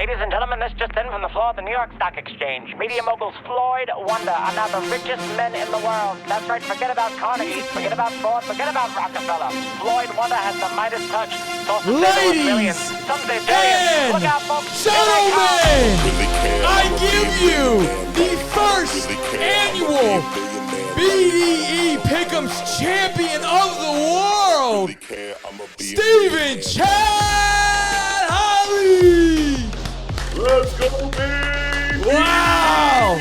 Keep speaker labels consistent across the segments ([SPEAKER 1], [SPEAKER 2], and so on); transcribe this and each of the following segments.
[SPEAKER 1] Ladies and gentlemen, this just in from the floor of the New York Stock Exchange. Media moguls Floyd, Wonder are now the richest men in the world. That's right, forget about Carnegie, forget about Ford, forget about Rockefeller. Floyd Wonder has the Midas touch.
[SPEAKER 2] Ladies and
[SPEAKER 1] Look out, folks.
[SPEAKER 2] gentlemen, I give you the first annual BDE Pick'ems Champion of the World, Stephen Chad Holly.
[SPEAKER 3] Let's go, baby!
[SPEAKER 2] Wow!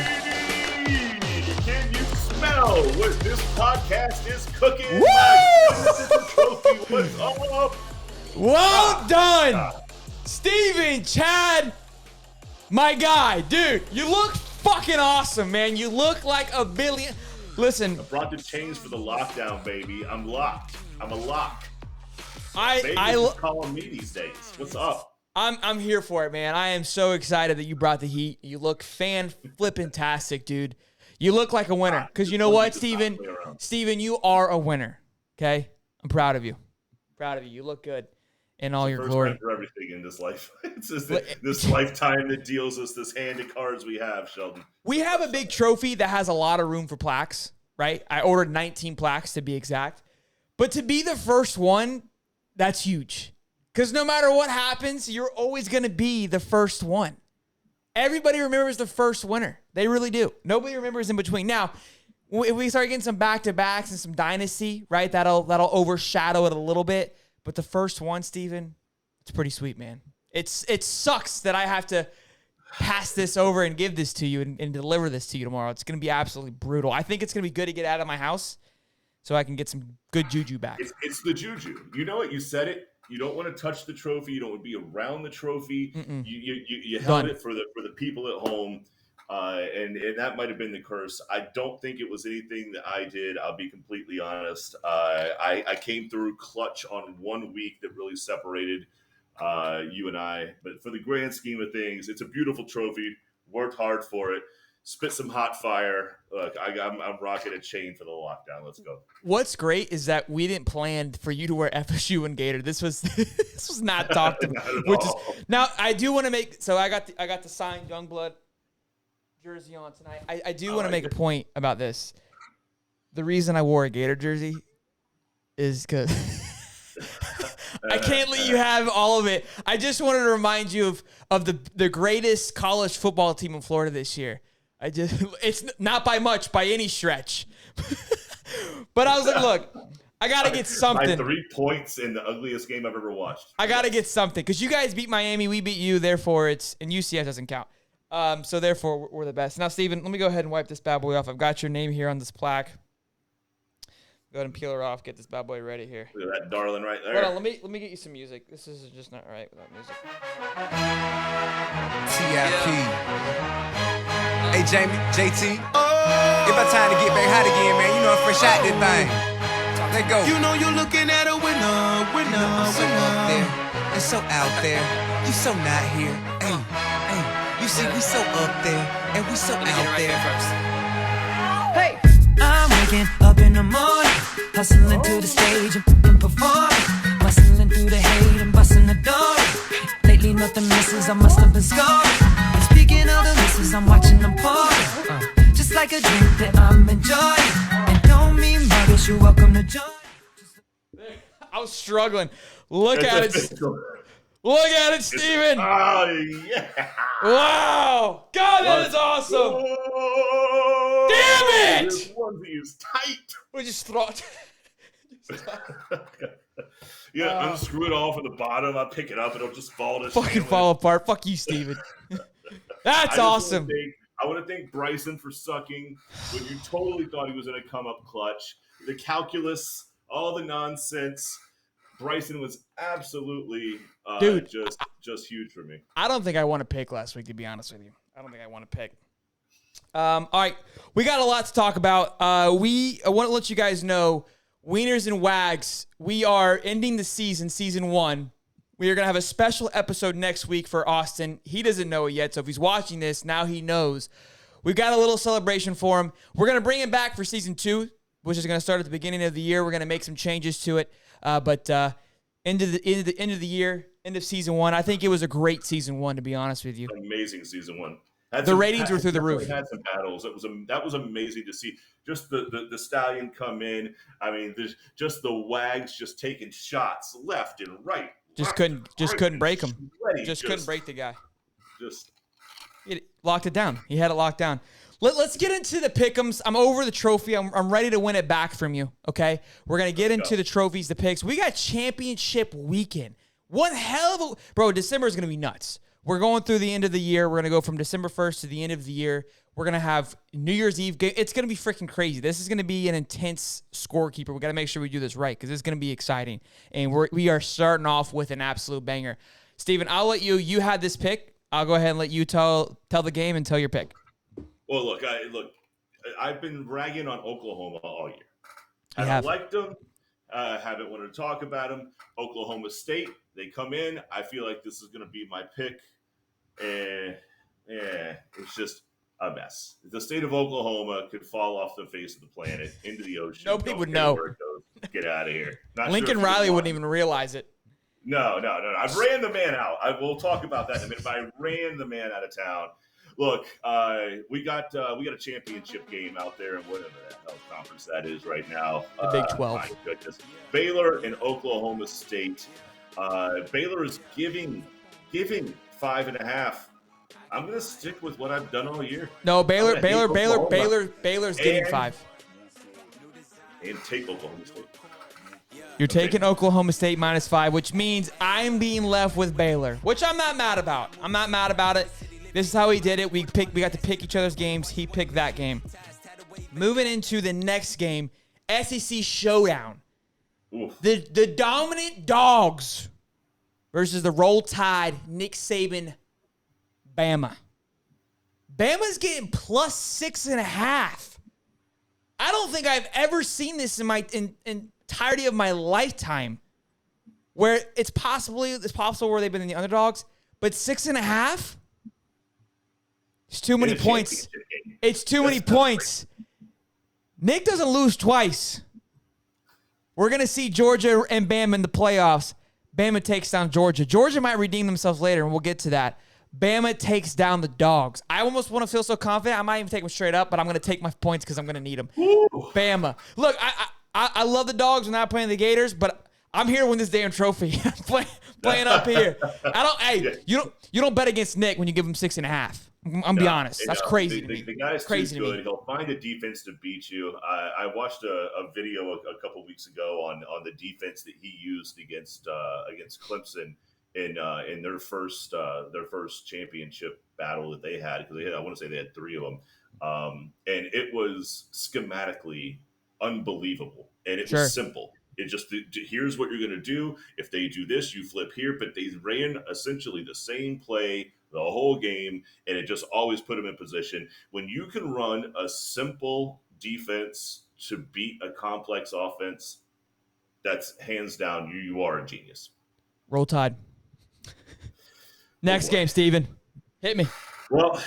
[SPEAKER 3] Can you smell what this podcast is cooking?
[SPEAKER 2] Woo!
[SPEAKER 3] This is the trophy. What's up?
[SPEAKER 2] Well done, Stephen Chad, my guy. Dude, you look fucking awesome, man. You look like a billion. Listen.
[SPEAKER 3] I brought the chains for the lockdown, baby. I'm locked. I'm a lock. Baby, calling me these days. What's up?
[SPEAKER 2] I'm here for it, man. I am so excited that you brought the heat. You look fan-flippin-tastic, dude. You look like a winner. Because you know what, Steven? Steven, you are a winner. Okay? I'm proud of you. Proud of you. You look good in all your glory.
[SPEAKER 3] First time for everything in this life. It's just this lifetime that deals us this hand of cards we have, Sheldon.
[SPEAKER 2] We have a big trophy that has a lot of room for plaques, right? I ordered 19 plaques to be exact. But to be the first one, that's huge. Because no matter what happens, you're always going to be the first one. Everybody remembers the first winner. They really do. Nobody remembers in between. Now, if we start getting some back-to-backs and some dynasty, right, that'll overshadow it a little bit. But the first one, Steven, it's pretty sweet, man. It sucks that I have to pass this over and give this to you and deliver this to you tomorrow. It's going to be absolutely brutal. I think it's going to be good to get out of my house so I can get some good juju back.
[SPEAKER 3] It's the juju. You know it. You said it. You don't want to touch the trophy. You don't want to be around the trophy. You held it for the people at home, and that might have been the curse. I don't think it was anything that I did. I'll be completely honest. I came through clutch on 1 week that really separated you and I. But for the grand scheme of things, it's a beautiful trophy. Worked hard for it. Spit some hot fire. Look, I'm rocking a chain for the lockdown. Let's go.
[SPEAKER 2] What's great is that we didn't plan for you to wear FSU and Gator. This was not talked about. Now I do want to make. So I got the signed Youngblood jersey on tonight. I do want to make a point about this. The reason I wore a Gator jersey is because I can't let you have all of it. I just wanted to remind you of the greatest college football team in Florida this year. It's not by much, by any stretch. But I was like, look, I got to get something.
[SPEAKER 3] By 3 points in the ugliest game I've ever watched.
[SPEAKER 2] I got to get something. Because you guys beat Miami, we beat you, therefore and UCF doesn't count. So therefore, we're the best. Now, Steven, let me go ahead and wipe this bad boy off. I've got your name here on this plaque. Go ahead and peel her off. Get this bad boy ready here.
[SPEAKER 3] Look at that darling right there.
[SPEAKER 2] Hold on, let me get you some music. This is just not right without music.
[SPEAKER 4] TIP. Hey, Jamie, JT. It's about time to get back hot again, man. You know I'm fresh out this thing. Let go.
[SPEAKER 5] You know you're looking at a winner.
[SPEAKER 4] I'm so up there and so out there. You so not here. Hey. You see, we so up there and we so out there.
[SPEAKER 5] Hey, I'm waking up in the morning, hustling to the stage and performing, bustling through the hate and busting the door. Lately nothing misses, I must have been scoring. And speaking of the misses, I'm watching them pouring. Just like a drink that I'm enjoying. And don't mean muggers, you're welcome to join.
[SPEAKER 2] I was struggling. Look at it, Steven.
[SPEAKER 3] Oh, yeah.
[SPEAKER 2] Wow. God, that is awesome.
[SPEAKER 3] Oh,
[SPEAKER 2] Damn it.
[SPEAKER 3] This onesie is tight.
[SPEAKER 2] We just throw it.
[SPEAKER 3] Unscrew it off at the bottom. I pick it up. It'll just fall to
[SPEAKER 2] fucking fall apart. Fuck you, Steven. That's awesome.
[SPEAKER 3] I want to thank Bryson for sucking when you totally thought he was going to come up clutch. The calculus, all the nonsense. Bryson was absolutely
[SPEAKER 2] dude,
[SPEAKER 3] just huge for me.
[SPEAKER 2] I don't think I won a pick last week, to be honest with you. I don't think I won a pick. All right, we got a lot to talk about. I want to let you guys know, Wieners and Wags, we are ending the season 1. We are going to have a special episode next week for Austin. He doesn't know it yet, so if he's watching this, now he knows. We've got a little celebration for him. We're going to bring him back for season 2, which is going to start at the beginning of the year. We're going to make some changes to it. But end of the year, end of season 1. I think it was a great season 1, to be honest with you.
[SPEAKER 3] Amazing season 1.
[SPEAKER 2] The ratings were through the roof.
[SPEAKER 3] Had some battles. That was amazing to see. Just the stallion come in. I mean, just the wags just taking shots left and right.
[SPEAKER 2] Just couldn't break him. Just couldn't break the guy. He locked it down. He had it locked down. Let's get into the pick'ems. I'm over the trophy. I'm ready to win it back from you. Okay, we're gonna get into the trophies, the picks. We got championship weekend. One hell of a bro. December is gonna be nuts. We're going through the end of the year. We're gonna go from December 1st to the end of the year. We're gonna have New Year's Eve game. It's gonna be freaking crazy. This is gonna be an intense scorekeeper. We gotta make sure we do this right because it's gonna be exciting. And we are starting off with an absolute banger. Steven, I'll let you. You had this pick. I'll go ahead and let you tell the game and tell your pick.
[SPEAKER 3] Well, look, I've been ragging on Oklahoma all year. Haven't liked them. Haven't wanted to talk about them. Oklahoma State, they come in. I feel like this is going to be my pick. It's just a mess. The state of Oklahoma could fall off the face of the planet into the ocean.
[SPEAKER 2] Nobody would know.
[SPEAKER 3] Where it goes. Get out of here.
[SPEAKER 2] Lincoln Riley wouldn't even realize it.
[SPEAKER 3] No. I ran the man out. I will talk about that in a minute. But I ran the man out of town. Look, we got a championship game out there in whatever the hell conference that is right now.
[SPEAKER 2] The Big 12.
[SPEAKER 3] My goodness. Baylor and Oklahoma State. Baylor is giving 5.5. I'm gonna stick with what I've done all year.
[SPEAKER 2] No, Baylor's getting 5.
[SPEAKER 3] And take Oklahoma State.
[SPEAKER 2] You're taking Oklahoma State -5, which means I'm being left with Baylor, which I'm not mad about. I'm not mad about it. This is how he did it. We got to pick each other's games. He picked that game. Moving into the next game, SEC Showdown.
[SPEAKER 3] Oof.
[SPEAKER 2] The dominant dogs versus the Roll Tide, Nick Saban, Bama. Bama's getting +6.5. I don't think I've ever seen this in my entirety of my lifetime, where it's possible where they've been in the underdogs, but 6.5. It's too many points. It's too many points. Nick doesn't lose twice. We're going to see Georgia and Bama in the playoffs. Bama takes down Georgia. Georgia might redeem themselves later, and we'll get to that. Bama takes down the dogs. I almost want to feel so confident. I might even take them straight up, but I'm going to take my points because I'm going to need them. Ooh. Bama. Look, I love the dogs when I'm playing the Gators, but I'm here to win this damn trophy. playing up here. You don't bet against Nick when you give him 6.5. I'm be honest. That's crazy to me.
[SPEAKER 3] The guy's
[SPEAKER 2] crazy
[SPEAKER 3] too good. He'll find a defense to beat you. I watched a video a couple weeks ago on the defense that he used against Clemson in their first championship battle that they had, because I want to say they had 3 of them, and it was schematically unbelievable, and it was simple. It just, here's what you're going to do. If they do this, you flip here. But they ran essentially the same play the whole game, and it just always put them in position. When you can run a simple defense to beat a complex offense, that's hands down, you are a genius.
[SPEAKER 2] Roll Tide. Next game, Steven. Hit me.
[SPEAKER 3] Well,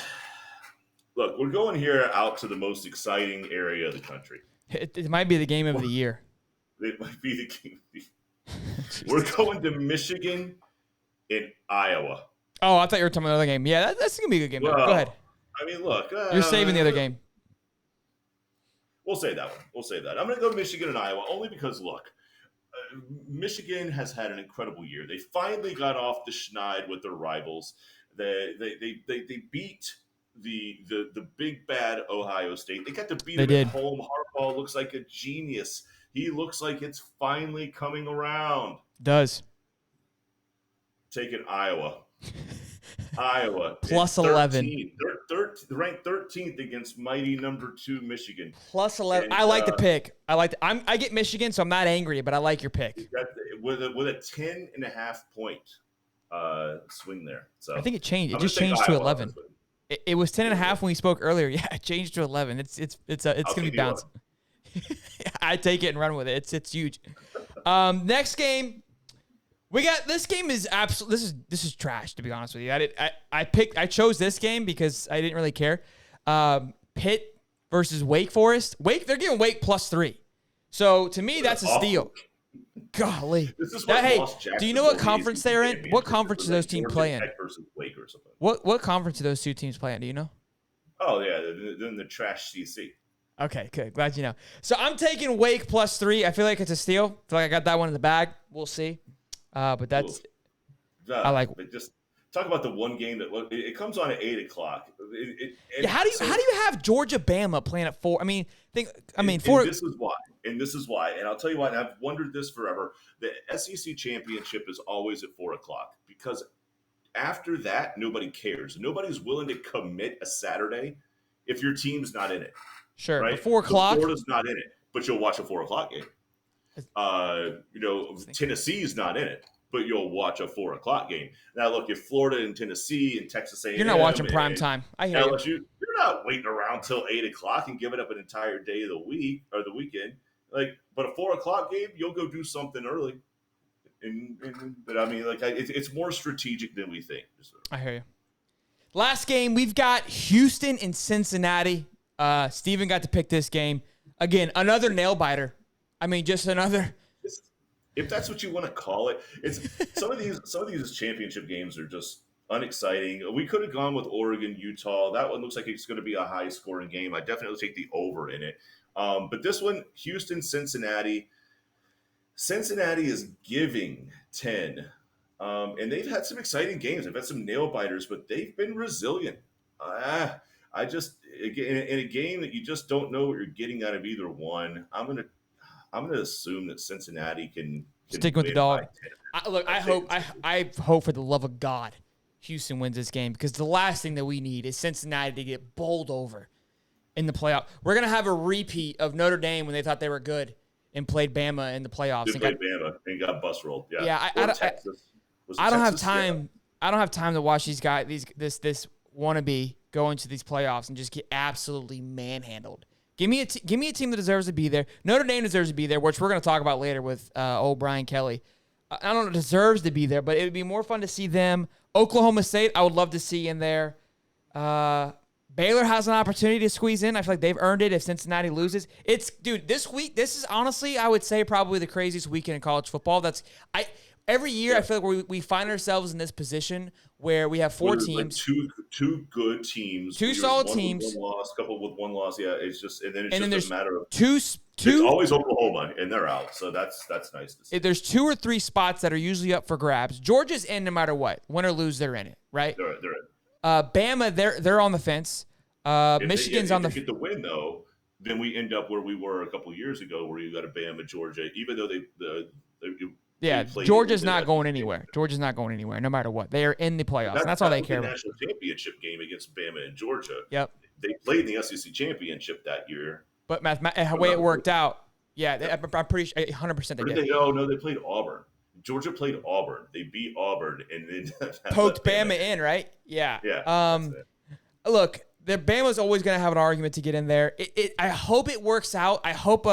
[SPEAKER 3] look, we're going here out to the most exciting area of the country.
[SPEAKER 2] It might be the game of the year.
[SPEAKER 3] It might be the game of the year. We're going to Michigan and Iowa.
[SPEAKER 2] Oh, I thought you were talking about the other game. Yeah, that's going to be a good game. Well, go ahead.
[SPEAKER 3] I mean, look.
[SPEAKER 2] You're saving the other game.
[SPEAKER 3] We'll say that one. I'm going to go Michigan and Iowa only because, look, Michigan has had an incredible year. They finally got off the schneid with their rivals. They beat the big bad Ohio State. They got to beat them at home. Harbaugh looks like a genius. He looks like it's finally coming around.
[SPEAKER 2] Does.
[SPEAKER 3] Taking Iowa. Iowa.
[SPEAKER 2] +11.
[SPEAKER 3] They're ranked 13th against mighty number 2 Michigan.
[SPEAKER 2] +11. And, I like the pick. I get Michigan, so I'm not angry, but I like your pick.
[SPEAKER 3] With a 10.5 point swing there. So
[SPEAKER 2] I think it changed. It just changed to 11. It was 10.5 when we spoke earlier. Yeah, it changed to 11. It's going to be bouncing. I take it and run with it. It's huge. Next game. We got this game is absolute. This is trash, to be honest with you. I chose this game because I didn't really care. Pitt versus Wake Forest. They're giving Wake +3. So to me, that's a steal. Golly.
[SPEAKER 3] This is what
[SPEAKER 2] Hey,
[SPEAKER 3] lost
[SPEAKER 2] do you know what
[SPEAKER 3] Jacksonville
[SPEAKER 2] conference
[SPEAKER 3] ACC
[SPEAKER 2] they're in? What
[SPEAKER 3] championship.
[SPEAKER 2] conference
[SPEAKER 3] This
[SPEAKER 2] do
[SPEAKER 3] was
[SPEAKER 2] those
[SPEAKER 3] like
[SPEAKER 2] teams
[SPEAKER 3] Georgia
[SPEAKER 2] play in?
[SPEAKER 3] Tech versus Wake or something.
[SPEAKER 2] What conference do those two teams play in? Do you know?
[SPEAKER 3] Oh yeah, they're in the trash CC.
[SPEAKER 2] Okay, good. Glad you know. So I'm taking Wake +3. I feel like it's a steal. I feel like I got that one in the bag. We'll see. But that's I like.
[SPEAKER 3] But just talk about the one game that it comes on at 8 o'clock.
[SPEAKER 2] Yeah, how do you have Georgia Bama playing at 4? I mean,
[SPEAKER 3] And
[SPEAKER 2] 4.
[SPEAKER 3] this is why. And I'll tell you why. And I've wondered this forever. The SEC championship is always at 4 o'clock because after that, nobody cares. Nobody's willing to commit a Saturday if your team's not in it.
[SPEAKER 2] Sure,
[SPEAKER 3] Right?
[SPEAKER 2] but 4 o'clock.
[SPEAKER 3] Florida's not in it, but you'll watch a 4 o'clock game. Tennessee's not in it, but you'll watch a 4 o'clock game. Now, look, if Florida and Tennessee and Texas A&M,
[SPEAKER 2] You're not watching prime time. I hear you.
[SPEAKER 3] LSU, you're not waiting around till 8 o'clock and giving up an entire day of the week or the weekend. But a 4 o'clock game, you'll go do something early. But I mean, it's more strategic than we think.
[SPEAKER 2] I hear you. Last game, we've got Houston and Cincinnati. Steven got to pick this game. Again, another nail biter. I mean, just another.
[SPEAKER 3] If that's what you want to call it, it's some of these championship games are just unexciting. We could have gone with Oregon, Utah. That one looks like it's going to be a high scoring game. I definitely take the over in it. But this one, Houston, Cincinnati. Cincinnati is giving 10. And they've had some exciting games. They've had some nail biters, but they've been resilient. In a game that you just don't know what you're getting out of either one, I'm gonna assume that Cincinnati can
[SPEAKER 2] stick with the dog. I
[SPEAKER 3] I
[SPEAKER 2] hope for the love of God, Houston wins this game because the last thing that we need is Cincinnati to get bowled over in the playoff. We're gonna have a repeat of Notre Dame when they thought they were good and played Bama in the playoffs.
[SPEAKER 3] They played Bama and got bus rolled. Yeah.
[SPEAKER 2] I don't have time. Yeah. I don't have time to watch these guys. This wannabe go into these playoffs and just get absolutely manhandled. Give me a team that deserves to be there. Notre Dame deserves to be there, which we're going to talk about later with old Brian Kelly. I don't know, deserves to be there, but it would be more fun to see them. Oklahoma State, I would love to see in there. Baylor has an opportunity to squeeze in. I feel like they've earned it if Cincinnati loses. This week, this is honestly, I would say, probably the craziest weekend in college football. Every year, I feel like we find ourselves in this position where we have four teams.
[SPEAKER 3] Like two good teams.
[SPEAKER 2] Two solid teams.
[SPEAKER 3] One loss, couple with one loss. Yeah, it's just and then it's just a matter of
[SPEAKER 2] two.
[SPEAKER 3] It's always Oklahoma, and they're out. So that's nice to see.
[SPEAKER 2] There's 2 or 3 spots that are usually up for grabs. Georgia's in no matter what. Win or lose, they're in it, right?
[SPEAKER 3] They're in.
[SPEAKER 2] Bama, they're on the fence. Michigan's on the.
[SPEAKER 3] If they get the win though, then we end up where we were a couple years ago, where you got a Bama, Georgia, even though
[SPEAKER 2] Georgia's not going anywhere. Georgia's not going anywhere, no matter what. They are in the playoffs, and that's all they care about.
[SPEAKER 3] National championship game against Bama and Georgia.
[SPEAKER 2] Yep.
[SPEAKER 3] They played in the SEC championship that year.
[SPEAKER 2] But the way it worked out, I'm pretty sure 100% they did.
[SPEAKER 3] No, they played Auburn. Georgia played Auburn. They beat Auburn and then
[SPEAKER 2] poked Bama in, right? Yeah.
[SPEAKER 3] Yeah.
[SPEAKER 2] Look, the Bama's always going to have an argument to get in there. I hope it works out. I hope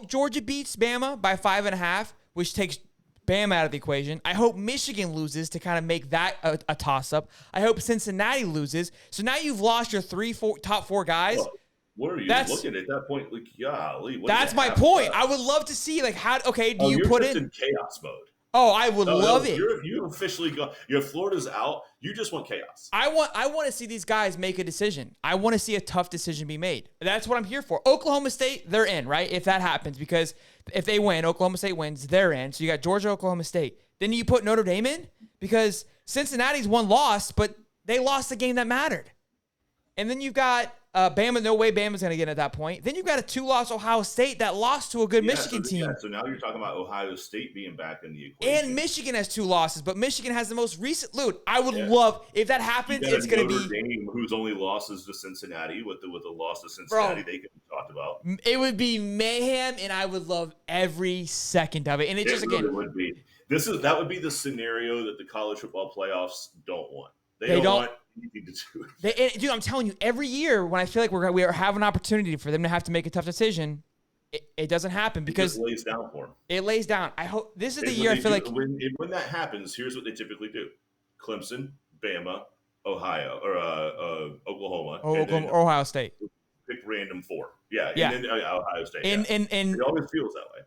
[SPEAKER 2] Georgia beats Bama by 5.5, which takes Bama out of the equation. I hope Michigan loses to kind of make that a toss-up. I hope Cincinnati loses. So now you've lost your top 4 guys.
[SPEAKER 3] Well, what are you looking at that point? Like, golly,
[SPEAKER 2] that's my point. I would love to see, like, how. Okay, do you put
[SPEAKER 3] in chaos mode?
[SPEAKER 2] Oh, I would love it.
[SPEAKER 3] You officially go. Florida's out. You just want chaos.
[SPEAKER 2] I want to see these guys make a decision. I want to see a tough decision be made. That's what I'm here for. Oklahoma State, they're in, right? If that happens, because if they win, Oklahoma State wins, they're in. So you got Georgia, Oklahoma State. Then you put Notre Dame in because Cincinnati's one loss, but they lost the game that mattered. And then you've got Bama. No way Bama's going to get at that point. Then you've got a 2-loss Ohio State that lost to a good Michigan team.
[SPEAKER 3] Yeah, so now you're talking about Ohio State being back in the equation.
[SPEAKER 2] And Michigan has 2 losses, but Michigan has the most recent. I would love if that happens. It's going to be
[SPEAKER 3] Dame, whose only loss is to Cincinnati. With the loss to Cincinnati, they could be talked about.
[SPEAKER 2] It would be mayhem, and I would love every second of it. And it just
[SPEAKER 3] really would be. That would be the scenario that the college football playoffs don't want.
[SPEAKER 2] They don't
[SPEAKER 3] want anything to do with it.
[SPEAKER 2] Dude, I'm telling you, every year when I feel like we have an opportunity for them to have to make a tough decision, it doesn't happen because
[SPEAKER 3] it lays down for them.
[SPEAKER 2] It lays down. I hope this is the year. I feel like
[SPEAKER 3] when that happens, here's what they typically do: Clemson, Bama, Ohio, or Oklahoma,
[SPEAKER 2] Ohio State.
[SPEAKER 3] Pick random 4. Yeah. And then Ohio State.
[SPEAKER 2] And
[SPEAKER 3] it always feels that way.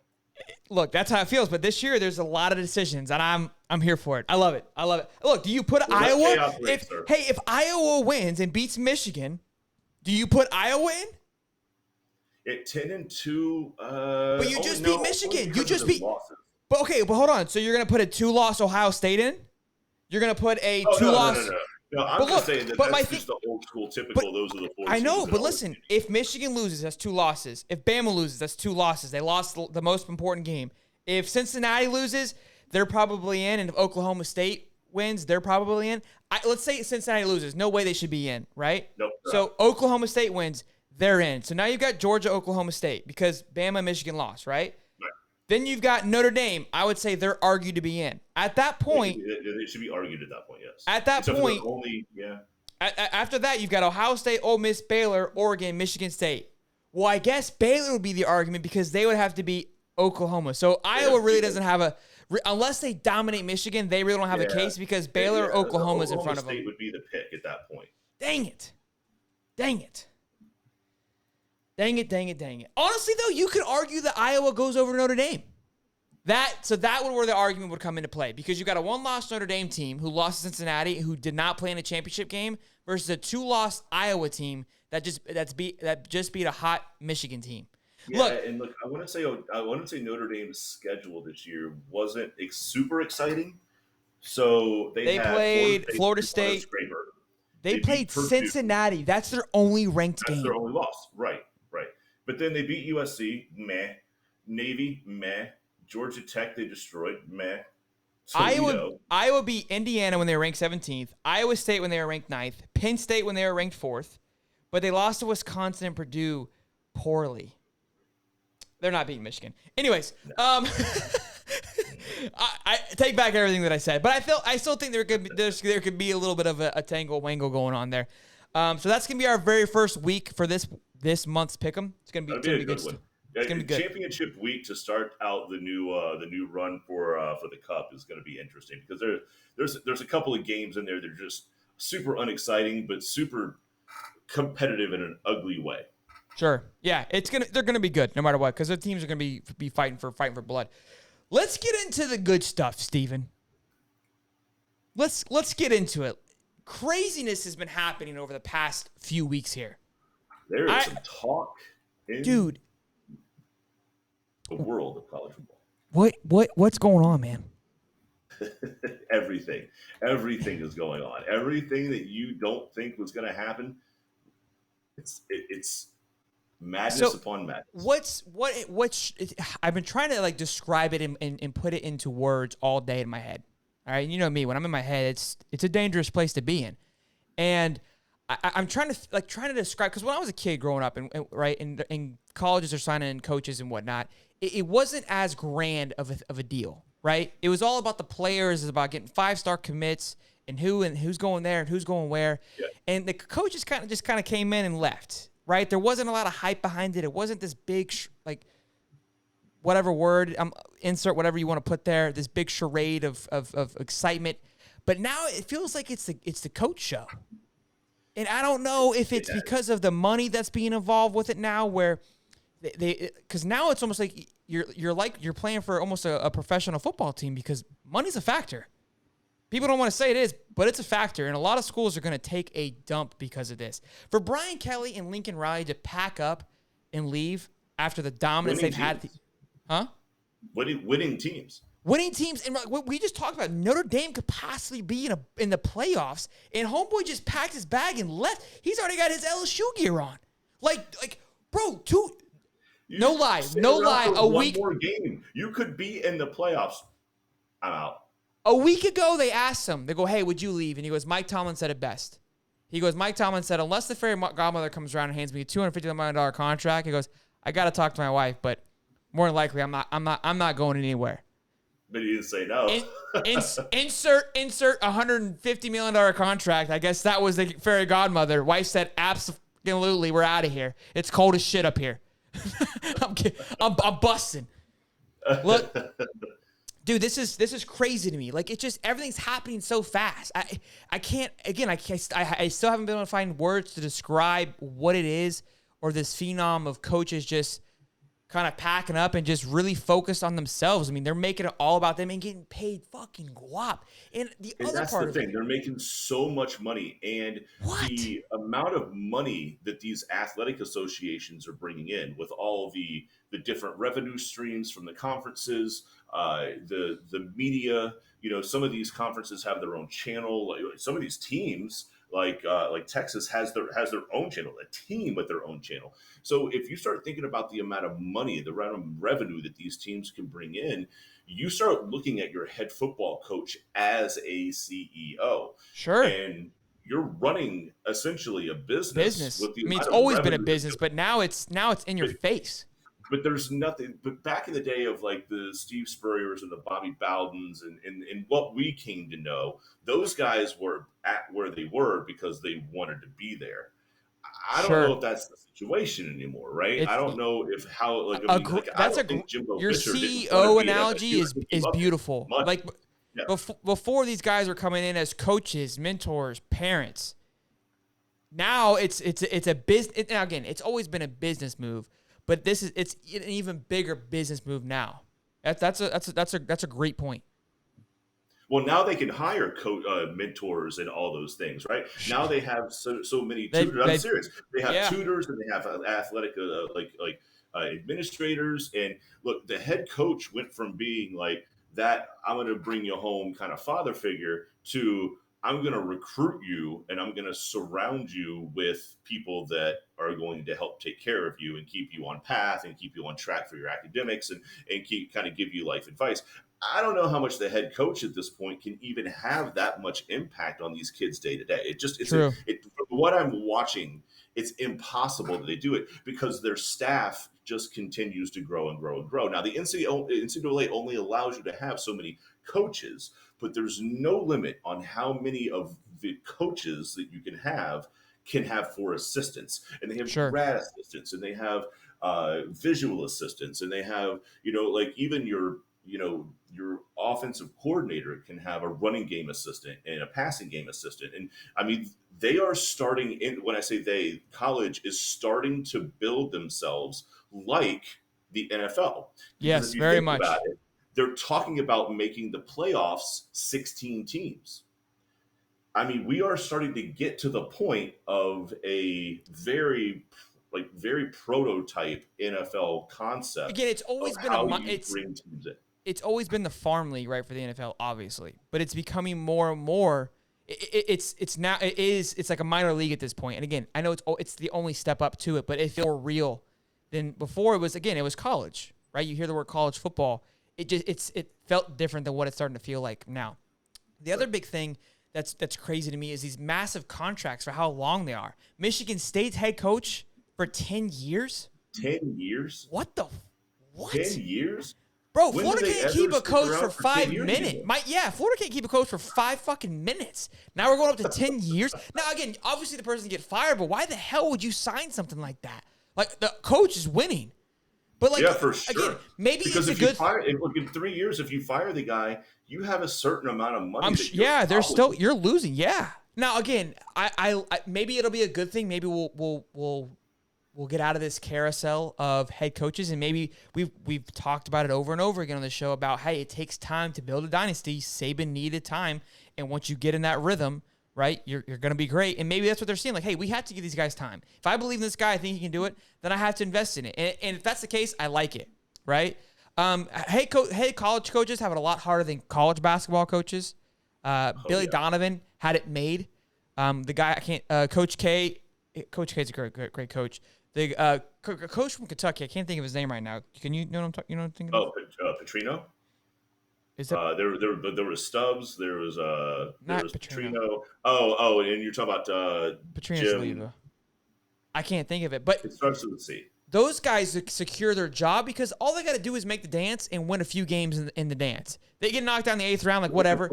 [SPEAKER 2] Look, that's how it feels. But this year, there's a lot of decisions, and I'm here for it. I love it. Look, do you put Iowa? If Iowa wins and beats Michigan, do you put Iowa in?
[SPEAKER 3] At 10-2,
[SPEAKER 2] but you just beat Michigan. You just beat.
[SPEAKER 3] Losses.
[SPEAKER 2] But hold on. So you're gonna put a 2-loss Ohio State in? You're gonna put a 2-loss.
[SPEAKER 3] No, I'm just saying that's just the old school typical. Those are the 4
[SPEAKER 2] I know,
[SPEAKER 3] teams
[SPEAKER 2] but listen, if Michigan loses, that's 2 losses. If Bama loses, that's 2 losses. They lost the most important game. If Cincinnati loses, they're probably in. And if Oklahoma State wins, they're probably in. Let's say Cincinnati loses. No way they should be in, right?
[SPEAKER 3] Nope.
[SPEAKER 2] So Oklahoma State wins, they're in. So now you've got Georgia, Oklahoma State because Bama and Michigan lost, right? Then you've got Notre Dame. I would say they're argued to be in. At that point,
[SPEAKER 3] they should be argued at that point. Yes.
[SPEAKER 2] At that point, after that, you've got Ohio State, Ole Miss, Baylor, Oregon, Michigan State. Well, I guess Baylor would be the argument because they would have to beat Oklahoma. So Iowa really doesn't have unless they dominate Michigan, they really don't have a case because Baylor, or Oklahoma is in front of them.
[SPEAKER 3] State would be the pick at that point.
[SPEAKER 2] Dang it. Honestly, though, you could argue that Iowa goes over Notre Dame. That would where the argument would come into play because you got a 1-loss Notre Dame team who lost to Cincinnati, who did not play in a championship game, versus a 2-loss Iowa team that just beat a hot Michigan team.
[SPEAKER 3] Yeah, look, I want to say Notre Dame's schedule this year wasn't super exciting. So they
[SPEAKER 2] played Florida State. They played Cincinnati. That's their only ranked game.
[SPEAKER 3] That's their only loss. Right. But then they beat USC, meh. Navy, meh. Georgia Tech, they destroyed, meh.
[SPEAKER 2] Iowa beat Indiana when they were ranked 17th. Iowa State when they were ranked 9th. Penn State when they were ranked 4th. But they lost to Wisconsin and Purdue poorly. They're not beating Michigan. Anyways, I take back everything that I said, but I still think there could be a little bit of a tangle-wangle going on there. So that's gonna be our very first week for this month's pick'em. It's gonna be
[SPEAKER 3] a good
[SPEAKER 2] one.
[SPEAKER 3] One.
[SPEAKER 2] It's gonna be good.
[SPEAKER 3] Championship week to start out the new run for the Cup is gonna be interesting because there's a couple of games in there that are just super unexciting but super competitive in an ugly way.
[SPEAKER 2] Sure. Yeah, they're gonna be good no matter what because the teams are gonna be fighting for blood. Let's get into the good stuff, Steven. Let's get into it. Craziness has been happening over the past few weeks here.
[SPEAKER 3] There is some talk in the world of college football.
[SPEAKER 2] What's going on, man?
[SPEAKER 3] Everything is going on. Everything that you don't think was going to happen. It's madness upon madness.
[SPEAKER 2] I've been trying to describe it and put it into words all day in my head. All right, you know me. When I'm in my head, it's a dangerous place to be in, and I'm trying to describe because when I was a kid growing up and colleges are signing in coaches and whatnot, it wasn't as grand of a deal, right? It was all about the players, it's about getting 5-star commits and who's going there and who's going where, and the coaches kind of came in and left, right? There wasn't a lot of hype behind it. It wasn't this big whatever word, insert whatever you want to put there, this big charade of excitement. But now it feels like it's the coach show. And I don't know if it's because of the money that's being involved with it now where because now it's almost like you're playing for almost a professional football team because money's a factor. People don't want to say it is, but it's a factor. And a lot of schools are going to take a dump because of this. For Brian Kelly and Lincoln Riley to pack up and leave after the dominance they've had.
[SPEAKER 3] Winning teams.
[SPEAKER 2] And we just talked about Notre Dame could possibly be in the playoffs, and homeboy just packed his bag and left. He's already got his LSU gear on. Bro, no lie, a week
[SPEAKER 3] more game. You could be in the playoffs. I'm out.
[SPEAKER 2] A week ago, they asked him. They go, "Hey, would you leave?" And he goes, "Mike Tomlin said it best." He goes, "Mike Tomlin said unless the fairy godmother comes around and hands me a $250 million contract," he goes, "I got to talk to my wife, but more than likely, I'm not going anywhere."
[SPEAKER 3] But he didn't say no.
[SPEAKER 2] Insert $150 million contract. I guess that was the fairy godmother. Wife said, "Absolutely, we're out of here. It's cold as shit up here." I'm busting. Look, dude, this is crazy to me. It's just everything's happening so fast. I can't. Again, I still haven't been able to find words to describe what it is or this phenom of coaches just kind of packing up and just really focused on themselves. I mean, they're making it all about them and getting paid fucking guap. And
[SPEAKER 3] That's the thing. They're making so much money. And the amount of money that these athletic associations are bringing in with all the different revenue streams from the conferences, the media, some of these conferences have their own channel. Like some of these teams, like Texas has their own channel, a team with their own channel. So if you start thinking about the amount of money, the amount of revenue that these teams can bring in, you start looking at your head football coach as a CEO.
[SPEAKER 2] Sure.
[SPEAKER 3] And you're running essentially a business. With the
[SPEAKER 2] it's always been a business, but now it's in your face.
[SPEAKER 3] But there's nothing. But back in the day of like the Steve Spurriers and the Bobby Bowdens and what we came to know, those guys were at where they were because they wanted to be there. I don't know if that's the situation anymore, right? I don't know if how
[SPEAKER 2] your CEO analogy is beautiful. Like before these guys are coming in as coaches, mentors, parents. Now it's a business. Now again, it's always been a business move, but it's an even bigger business move now. That's a great point.
[SPEAKER 3] Well, now they can hire mentors and all those things, right? Now they have so many tutors. I'm serious. They have tutors and they have athletic administrators. And look, the head coach went from being like that, I'm going to bring you home kind of father figure, to I'm going to recruit you and I'm going to surround you with people that are going to help take care of you and keep you on path and keep you on track for your academics and give you life advice. I don't know how much the head coach at this point can even have that much impact on these kids day to day. From what I'm watching, it's impossible that they do it because their staff just continues to grow and grow and grow. Now, the NCAA only allows you to have so many coaches, but there's no limit on how many of the coaches that you can have for assistants. And they have grad assistants, and they have visual assistants, and they have, even your offensive coordinator can have a running game assistant and a passing game assistant. And I mean, they are starting when I say college is starting to build themselves like the NFL.
[SPEAKER 2] Yes, very much.
[SPEAKER 3] They're talking about making the playoffs 16 teams. I mean, we are starting to get to the point of a very prototype NFL concept.
[SPEAKER 2] Again, it's always been it's always been the farm league, right, for the NFL, obviously, but it's becoming more and more. It's like a minor league at this point. And again, I know it's the only step up to it, but it feels more real than before. It was college, right? You hear the word college football. It felt different than what it's starting to feel like now. The other big thing that's crazy to me is these massive contracts for how long they are. Michigan State's head coach for 10 years.
[SPEAKER 3] 10 years?
[SPEAKER 2] What?
[SPEAKER 3] 10 years?
[SPEAKER 2] Bro, Florida can't keep a coach for 5 minutes. Florida can't keep a coach for 5 fucking minutes. Now we're going up to 10 years. Now, again, obviously the person can get fired, but why the hell would you sign something like that? Like, the coach is winning. But
[SPEAKER 3] for sure.
[SPEAKER 2] Again, maybe
[SPEAKER 3] because
[SPEAKER 2] it's a good
[SPEAKER 3] in 3 years, if you fire the guy, you have a certain amount of money.
[SPEAKER 2] You're losing. Yeah. Now, again, I maybe it'll be a good thing. Maybe we'll get out of this carousel of head coaches, and maybe we've talked about it over and over again on the show about, hey, it takes time to build a dynasty. Saban needed time, and once you get in that rhythm, right, you're going to be great. And maybe that's what they're seeing. Like, hey, we have to give these guys time. If I believe in this guy, I think he can do it, then I have to invest in it. And if that's the case, I like it, right? Hey, college coaches have it a lot harder than college basketball coaches. Billy Donovan had it made. The guy Coach K. Coach K is a great coach. The coach from Kentucky, I can't think of his name right now. Can you know what I'm talking? You know what I'm thinking?
[SPEAKER 3] Oh, Petrino.
[SPEAKER 2] Is that
[SPEAKER 3] there was Stubbs? There was Petrino. Oh, and you're talking about
[SPEAKER 2] Petrino's leave. I can't think of it, but
[SPEAKER 3] it starts with a C.
[SPEAKER 2] Those guys secure their job because all they got to do is make the dance and win a few games in the dance. They get knocked down the 8th round, like whatever.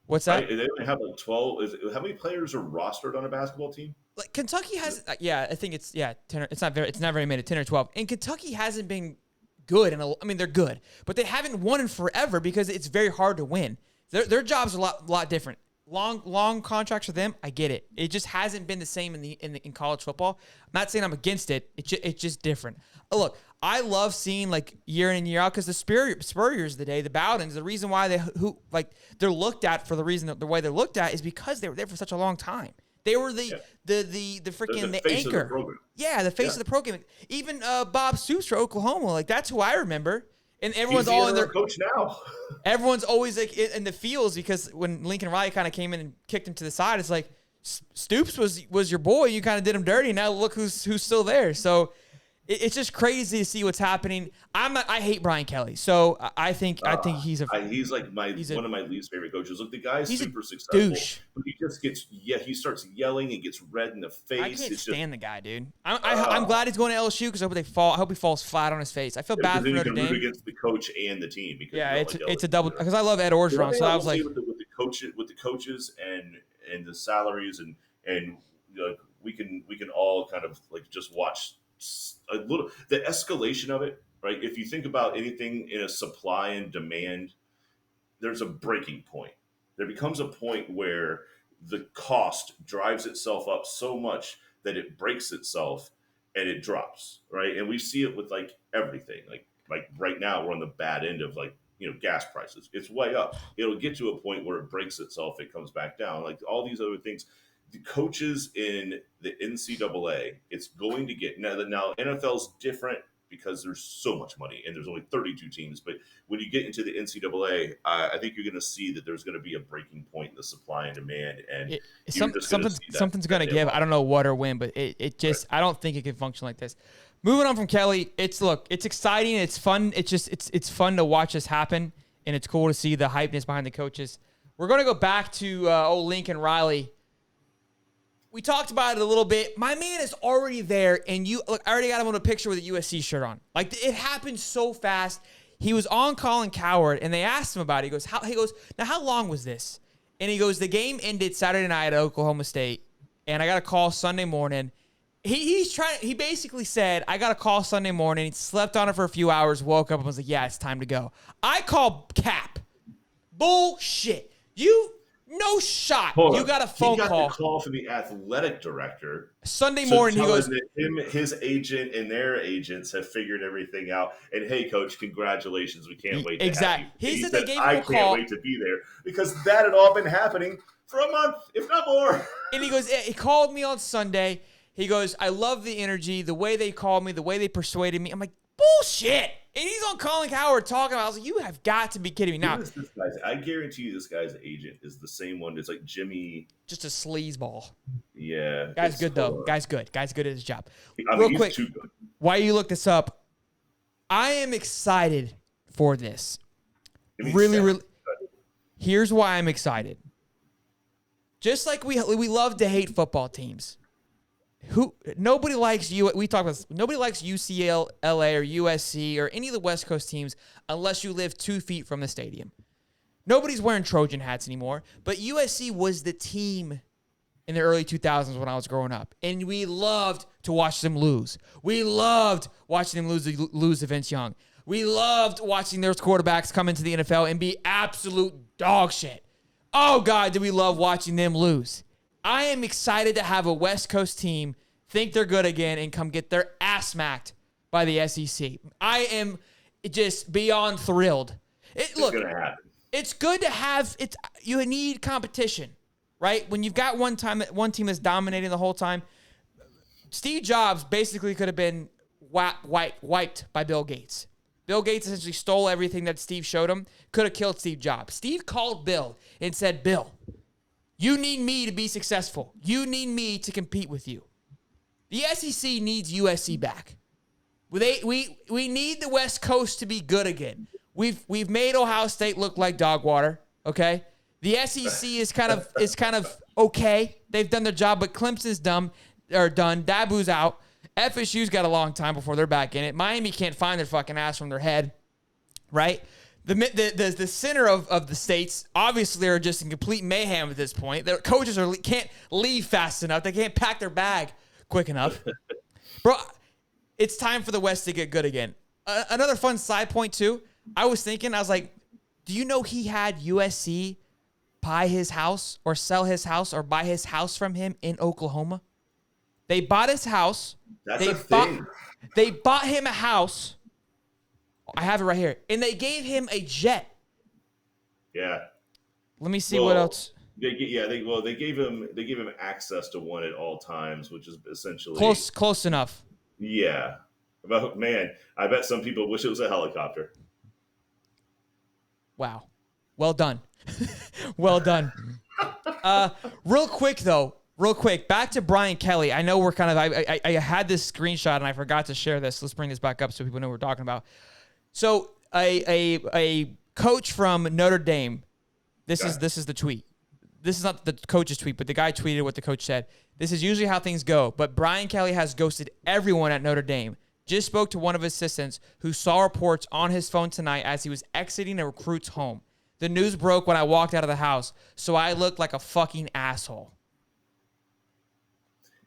[SPEAKER 2] What's that?
[SPEAKER 3] They only have like 12. How many players are rostered on a basketball team?
[SPEAKER 2] Like Kentucky has, I think it's 10. It's not very many, 10 or 12. And Kentucky hasn't been good, they're good, but they haven't won in forever because it's very hard to win. Their job's a lot different. long contracts with them. I get it. It just hasn't been the same in college football. I'm not saying I'm against it. It's just different. Look, I love seeing like year in and year out because the Spurriers of the day, the Bowdens, the reason why they're looked at for the way they're looked at is because they were there for such a long time. They were the freaking the anchor. The face of the program. Even Bob Stoops for Oklahoma, like that's who I remember. And everyone's all in their
[SPEAKER 3] coach now.
[SPEAKER 2] Everyone's always like in the fields because when Lincoln Riley kind of came in and kicked him to the side, it's like Stoops was your boy. You kind of did him dirty. Now look who's still there. So it's just crazy to see what's happening. I hate Brian Kelly. So I think he's like
[SPEAKER 3] one of my least favorite coaches. Look, the guy's super successful.
[SPEAKER 2] Douche.
[SPEAKER 3] But he just he starts yelling and gets red in the face.
[SPEAKER 2] I can't stand the guy, dude. I'm glad he's going to LSU because I hope he falls flat on his face. I feel bad for Notre Dame.
[SPEAKER 3] Root against the coach and the team because
[SPEAKER 2] it's a double because I love Ed Orgeron. So I was like
[SPEAKER 3] with the coaches and the salaries and we can all kind of like just watch a little the escalation of it, right? If you think about anything in a supply and demand, there's a breaking point. There becomes a point where the cost drives itself up so much that it breaks itself and it drops, right? And we see it with like everything. Like right now we're on the bad end of gas prices. It's way up. It'll get to a point where it breaks itself, it comes back down. Like all these other things. The coaches in the NCAA, it's going to get now NFL's different because there's so much money and there's only 32 teams. But when you get into the NCAA, I think you're going to see that there's going to be a breaking point in the supply and demand, and
[SPEAKER 2] something's going to give. I don't know what or when, but it just I don't think it can function like this. Moving on from Kelly, it's exciting, it's fun. It's fun to watch this happen, and it's cool to see the hypeness behind the coaches. We're going to go back to old Lincoln Riley. We talked about it a little bit. My man is already there, and I already got him on a picture with a USC shirt on. Like, it happened so fast. He was on Colin Cowherd, and they asked him about it. He goes, now how long was this? And he goes, the game ended Saturday night at Oklahoma State, and I got a call Sunday morning. He basically said, I got a call Sunday morning, slept on it for a few hours, woke up and was like, yeah, it's time to go. I called cap. Bullshit. No shot. You got a phone call.
[SPEAKER 3] He got the call from the athletic director
[SPEAKER 2] Sunday morning. He goes,
[SPEAKER 3] his agent and their agents have figured everything out. And hey, coach, congratulations. We can't wait.
[SPEAKER 2] Exactly.
[SPEAKER 3] He said, they gave him a call. I can't wait to be there because that had all been happening for a month, if not more.
[SPEAKER 2] And he goes, he called me on Sunday. He goes, I love the energy, the way they called me, the way they persuaded me. I'm like, bullshit. And he's on Colin Cowherd talking about it. I was like, you have got to be kidding me. Now,
[SPEAKER 3] I guarantee you this guy's agent is the same one. It's like Jimmy.
[SPEAKER 2] Just a sleazeball.
[SPEAKER 3] Yeah.
[SPEAKER 2] Guy's good, though. Guy's good. Guy's good at his job.
[SPEAKER 3] Real quick, too good.
[SPEAKER 2] While you look this up, I am excited for this. Really. Here's why I'm excited. Just like we love to hate football teams. Nobody likes nobody likes UCLA or USC or any of the West Coast teams unless you live 2 feet from the stadium. Nobody's wearing Trojan hats anymore, but USC was the team in the early 2000s when I was growing up, and we loved to watch them lose. We loved watching them lose to Vince Young. We loved watching their quarterbacks come into the NFL and be absolute dog shit. Oh, God, did we love watching them lose. I am excited to have a West Coast team think they're good again and come get their ass smacked by the SEC. I am just beyond thrilled. It's going to happen. It's good to have it. You need competition, right? When you've got one team that's dominating the whole time. Steve Jobs basically could have been wiped by Bill Gates. Bill Gates essentially stole everything that Steve showed him. Could have killed Steve Jobs. Steve called Bill and said, Bill, you need me to be successful. You need me to compete with you. The SEC needs USC back. We need the West Coast to be good again. We've made Ohio State look like dog water. Okay, the SEC is kind of okay. They've done their job, but Clemson's done. Dabu's out. FSU's got a long time before they're back in it. Miami can't find their fucking ass from their head, right? The center of the states obviously are just in complete mayhem at this point. Their coaches can't leave fast enough. They can't pack their bag quick enough. Bro, it's time for the West to get good again. Another fun side point, too. I was like, do you know he had USC buy his house or sell his house or buy his house from him in Oklahoma? They bought his house.
[SPEAKER 3] That's a thing.
[SPEAKER 2] They bought him a house. I have it right here. And they gave him a jet.
[SPEAKER 3] Yeah.
[SPEAKER 2] Let me see what else.
[SPEAKER 3] They gave him access to one at all times, which is essentially
[SPEAKER 2] close enough.
[SPEAKER 3] Yeah. But man, I bet some people wish it was a helicopter.
[SPEAKER 2] Wow. Well done. Well done. Real quick, back to Brian Kelly. I know we're kind of, I had this screenshot and I forgot to share this. Let's bring this back up so people know what we're talking about. So a coach from Notre Dame, this is the tweet. This is not the coach's tweet, but the guy tweeted what the coach said. This is usually how things go, but Brian Kelly has ghosted everyone at Notre Dame. Just spoke to one of his assistants who saw reports on his phone tonight as he was exiting a recruit's home. The news broke when I walked out of the house, so I looked like a fucking asshole.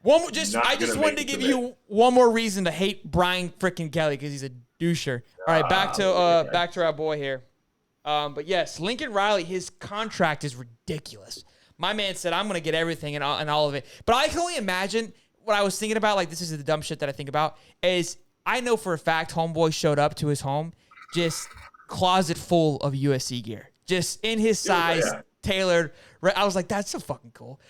[SPEAKER 2] I just wanted to give you one more reason to hate Brian freaking Kelly because he's a doucher. All right, back to our boy here. But yes, Lincoln Riley, his contract is ridiculous. My man said, I'm going to get everything and all of it. But I can only imagine what I was thinking about, like this is the dumb shit that I think about, is I know for a fact homeboy showed up to his home just closet full of USC gear. Just in his size, tailored. I was like, that's so fucking cool.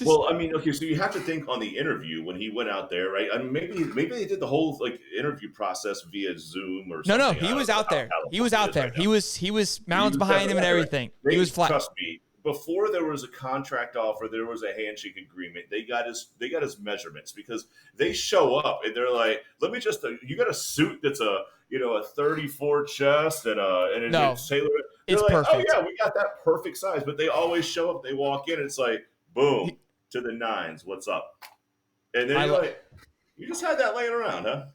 [SPEAKER 3] Well, I mean, okay, so you have to think on the interview when he went out there, right? I mean, maybe they did the whole like interview process via Zoom or something.
[SPEAKER 2] No, he was out there. He was out there. He was mounts behind him and everything. He was flat.
[SPEAKER 3] Trust me. Before there was a contract offer, there was a handshake agreement. They got his measurements because they show up and they're like, "Let me just you got a suit that's a 34 chest and it's tailored." They're like, perfect. "Oh yeah, we got that perfect size." But they always show up. They walk in, and it's like, boom, to the nines. What's up? And then you're like, "You just had that laying around, huh?"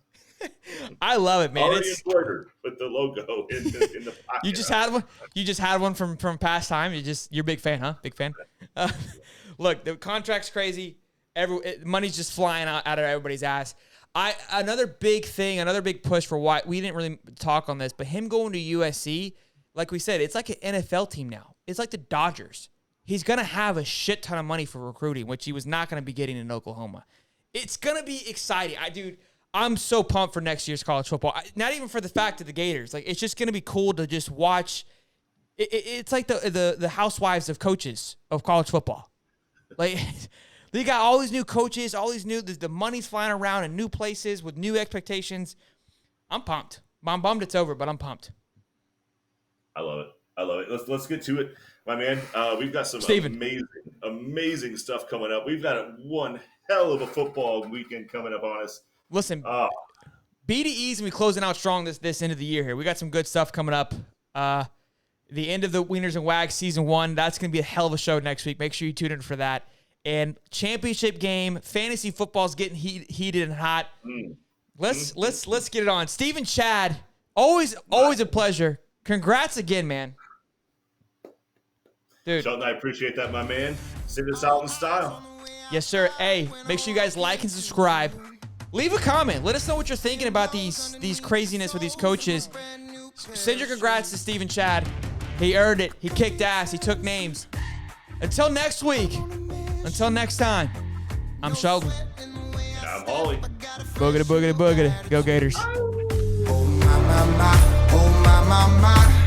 [SPEAKER 2] I love it, man.
[SPEAKER 3] Already embroidered with the logo in the pocket.
[SPEAKER 2] You just had one. You just had one from past time. You're a big fan, huh? Big fan. Look, the contract's crazy. Money's just flying out of everybody's ass. Another big push for why we didn't really talk on this, but him going to USC, like we said, it's like an NFL team now. It's like the Dodgers. He's gonna have a shit ton of money for recruiting, which he was not gonna be getting in Oklahoma. It's gonna be exciting, I'm so pumped for next year's college football. Not even for the fact of the Gators. Like, it's just going to be cool to just watch. It's like the housewives of coaches of college football. Like, they got all these new coaches, all these new, the money's flying around in new places with new expectations. I'm pumped. I'm bummed it's over, but I'm pumped.
[SPEAKER 3] I love it. Let's get to it, my man. We've got some amazing stuff coming up. We've got one hell of a football weekend coming up on us.
[SPEAKER 2] Listen, BDE's going to be closing out strong this end of the year here. We got some good stuff coming up. The end of the Wieners and Wags season 1. That's going to be a hell of a show next week. Make sure you tune in for that. And championship game, fantasy football's getting heated and hot. Let's get it on. Stephen Chad, always a pleasure. Congrats again, man. Dude.
[SPEAKER 3] Sheldon, I appreciate that, my man. Send us out in style.
[SPEAKER 2] Yes, sir. Hey, make sure you guys like and subscribe. Leave a comment. Let us know what you're thinking about these craziness with these coaches. Send your congrats to Stephen Chad. He earned it. He kicked ass. He took names. Until next week. Until next time. I'm Sheldon.
[SPEAKER 3] And I'm Holly.
[SPEAKER 2] Boogity, boogity, boogity. Go Gators.
[SPEAKER 4] Oh my, my, my. Oh my, my, my.